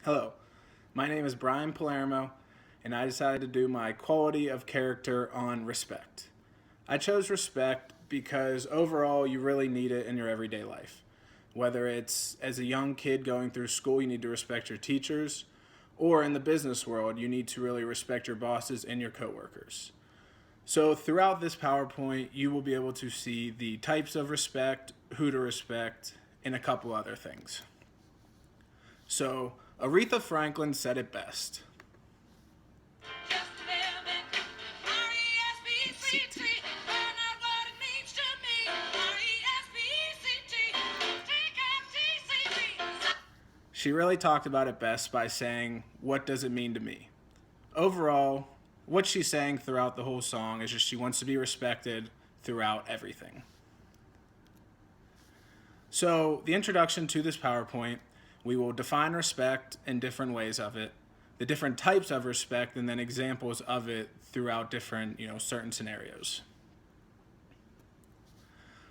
Hello, my name is Brian Palermo, and I decided to do my quality of character on respect. I chose respect because overall you really need it in your everyday life. Whether it's as a young kid going through school, you need to respect your teachers, or in the business world, you need to really respect your bosses and your coworkers. So, throughout this PowerPoint, you will be able to see the types of respect, who to respect, and a couple other things. So, Aretha Franklin said it best. She really talked about it best by saying, "What does it mean to me?" Overall, what she's saying throughout the whole song is just she wants to be respected throughout everything. So, the introduction to this PowerPoint, we will define respect in different ways of it, the different types of respect, and then examples of it throughout different, certain scenarios.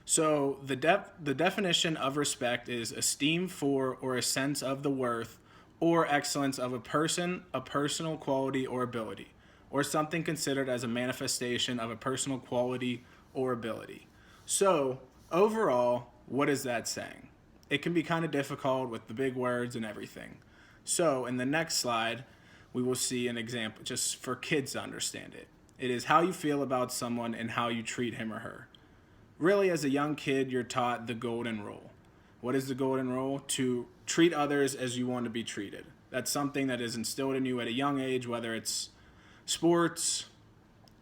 So, the definition of respect is esteem for or a sense of the worth or excellence of a person, a personal quality or ability, or something considered as a manifestation of a personal quality or ability. So, overall, what is that saying? It can be kind of difficult with the big words and everything. So, in the next slide, we will see an example just for kids to understand it. It is how you feel about someone and how you treat him or her. Really, as a young kid, you're taught the golden rule. What is the golden rule? To treat others as you want to be treated. That's something that is instilled in you at a young age, whether it's sports,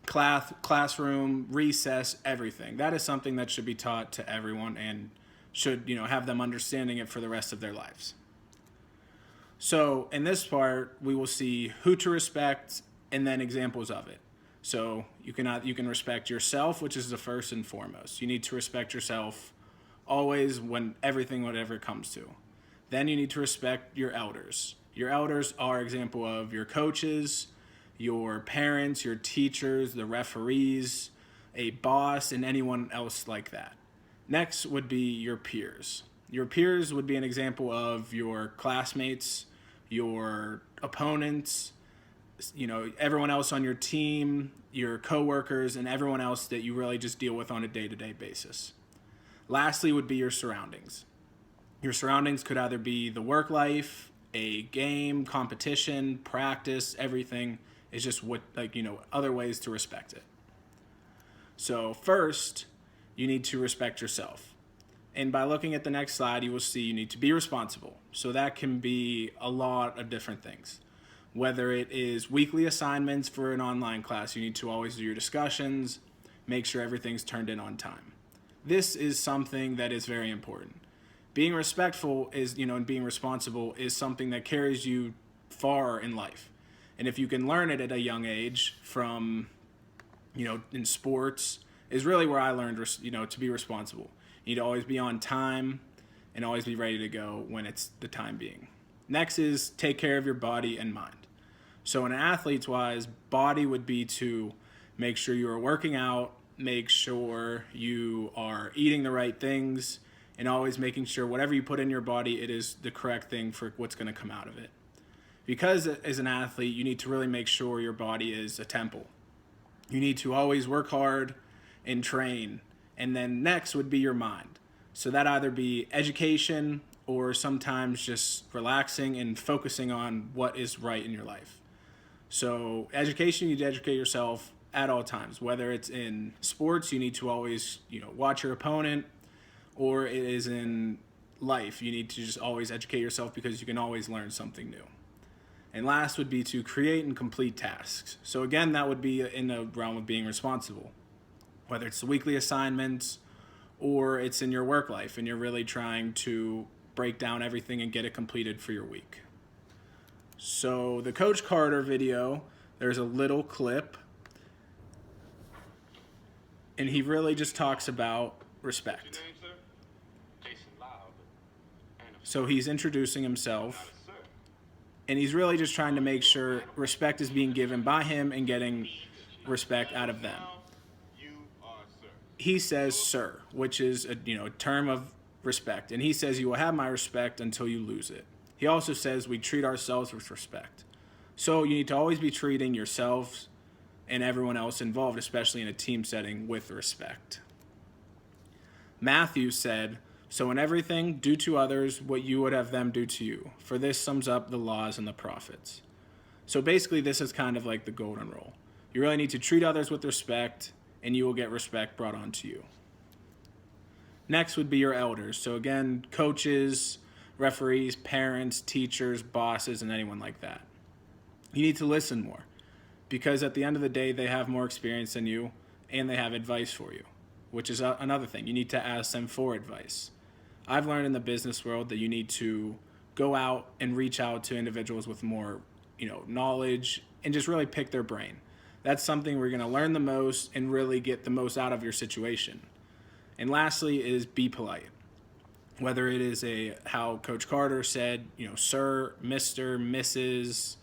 classroom, recess, everything. That is something that should be taught to everyone and should, have them understanding it for the rest of their lives. So in this part, we will see who to respect and then examples of it. So you can respect yourself, which is the first and foremost. You need to respect yourself always when everything whatever it comes to. Then you need to respect your elders. Your elders are example of your coaches, your parents, your teachers, the referees, a boss, and anyone else like that. Next would be your peers. Your peers would be an example of your classmates, your opponents, everyone else on your team, your coworkers, and everyone else that you really just deal with on a day-to-day basis. Lastly would be your surroundings. Your surroundings could either be the work life, a game, competition, practice, everything. Is just other ways to respect it. So first, you need to respect yourself. And by looking at the next slide, you will see you need to be responsible. So that can be a lot of different things. Whether it is weekly assignments for an online class, you need to always do your discussions, make sure everything's turned in on time. This is something that is very important. Being respectful and being responsible is something that carries you far in life. And if you can learn it at a young age from, in sports, is really where I learned, to be responsible. You need to always be on time and always be ready to go when it's the time being. Next is take care of your body and mind. So in an athlete's wise, body would be to make sure you are working out, make sure you are eating the right things, and always making sure whatever you put in your body, it is the correct thing for what's going to come out of it. Because as an athlete, you need to really make sure your body is a temple. You need to always work hard and train. And then next would be your mind. So that either be education or sometimes just relaxing and focusing on what is right in your life. So education, you need to educate yourself at all times. Whether it's in sports, you need to always, watch your opponent, or it is in life. You need to just always educate yourself because you can always learn something new. And last would be to create and complete tasks. So again, that would be in the realm of being responsible. Whether it's the weekly assignments or it's in your work life and you're really trying to break down everything and get it completed for your week. So the Coach Carter video, there's a little clip, and he really just talks about respect. So he's introducing himself, and he's really just trying to make sure respect is being given by him and getting respect out of them. He says sir, which is a term of respect, and he says you will have my respect until you lose it. He also says we treat ourselves with respect. So you need to always be treating yourselves and everyone else involved, especially in a team setting, with respect. Matthew said, "So in everything, do to others what you would have them do to you, for this sums up the laws and the prophets." So basically, this is kind of like the golden rule. You really need to treat others with respect, and you will get respect brought onto you. Next would be your elders. So again, coaches, referees, parents, teachers, bosses, and anyone like that. You need to listen more, because at the end of the day, they have more experience than you, and they have advice for you, which is another thing. You need to ask them for advice. I've learned in the business world that you need to go out and reach out to individuals with more, knowledge, and just really pick their brain. That's something we're going to learn the most and really get the most out of your situation. And lastly is be polite. Whether it is how Coach Carter said, sir, Mr., Mrs.,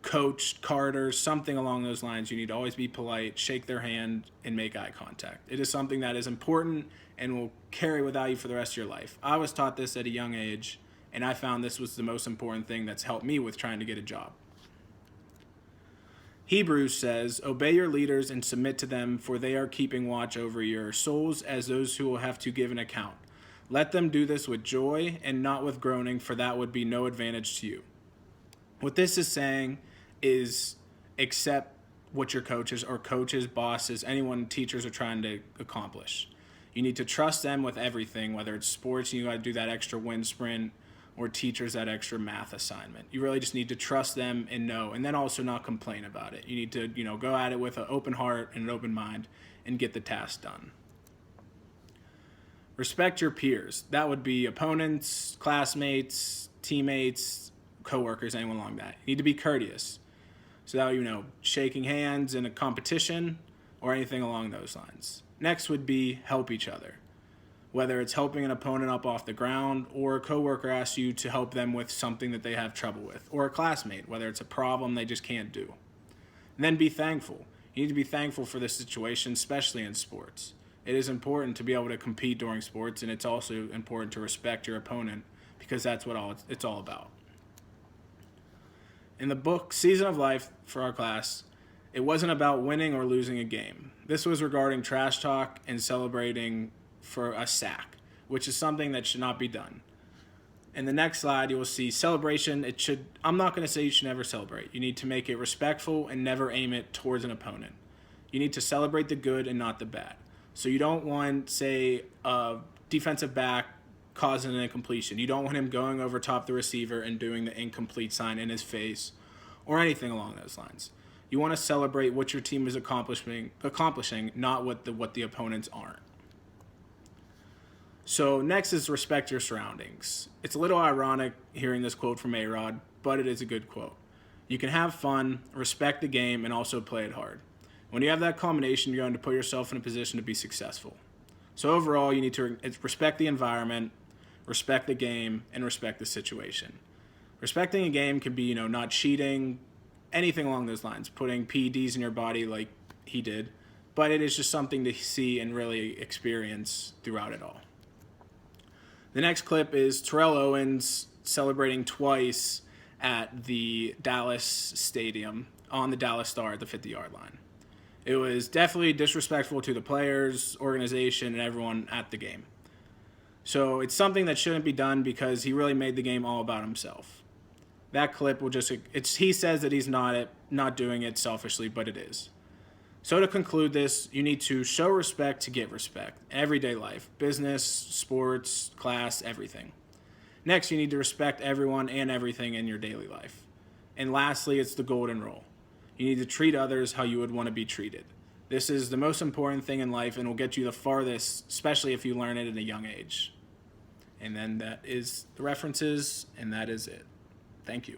Coach Carter, something along those lines. You need to always be polite, shake their hand, and make eye contact. It is something that is important and will carry without you for the rest of your life. I was taught this at a young age, and I found this was the most important thing that's helped me with trying to get a job. Hebrews says, "Obey your leaders and submit to them, for they are keeping watch over your souls as those who will have to give an account. Let them do this with joy and not with groaning, for that would be no advantage to you." What this is saying is accept what your coaches, bosses, anyone, teachers are trying to accomplish. You need to trust them with everything, whether it's sports and you got to do that extra wind sprint, or teachers that extra math assignment. You really just need to trust them and know, and then also not complain about it. You need to, go at it with an open heart and an open mind and get the task done. Respect your peers. That would be opponents, classmates, teammates, coworkers, anyone along that. You need to be courteous. So that, shaking hands in a competition or anything along those lines. Next would be help each other. Whether it's helping an opponent up off the ground, or a coworker asks you to help them with something that they have trouble with, or a classmate, whether it's a problem they just can't do. And then be thankful. You need to be thankful for this situation, especially in sports. It is important to be able to compete during sports, and it's also important to respect your opponent, because that's what it's all about. In the book Season of Life for our class, it wasn't about winning or losing a game. This was regarding trash talk and celebrating for a sack, which is something that should not be done. In the next slide, you will see celebration. I'm not going to say you should never celebrate. You need to make it respectful and never aim it towards an opponent. You need to celebrate the good and not the bad. So you don't want, say, a defensive back causing an incompletion. You don't want him going over top the receiver and doing the incomplete sign in his face or anything along those lines. You want to celebrate what your team is accomplishing, not what the opponents aren't. So next is respect your surroundings. It's a little ironic hearing this quote from A-Rod, but it is a good quote. You can have fun, respect the game, and also play it hard. When you have that combination, you're going to put yourself in a position to be successful. So overall, you need to respect the environment, respect the game, and respect the situation. Respecting a game can be, not cheating, anything along those lines, putting PEDs in your body like he did, but it is just something to see and really experience throughout it all. The next clip is Terrell Owens celebrating twice at the Dallas Stadium on the Dallas Star at the 50-yard line. It was definitely disrespectful to the players, organization, and everyone at the game. So it's something that shouldn't be done because he really made the game all about himself. That clip will he says that he's not doing it selfishly, but it is. So to conclude this, you need to show respect to get respect. Everyday life, business, sports, class, everything. Next, you need to respect everyone and everything in your daily life. And lastly, it's the golden rule. You need to treat others how you would want to be treated. This is the most important thing in life and will get you the farthest, especially if you learn it at a young age. And then that is the references, and that is it. Thank you.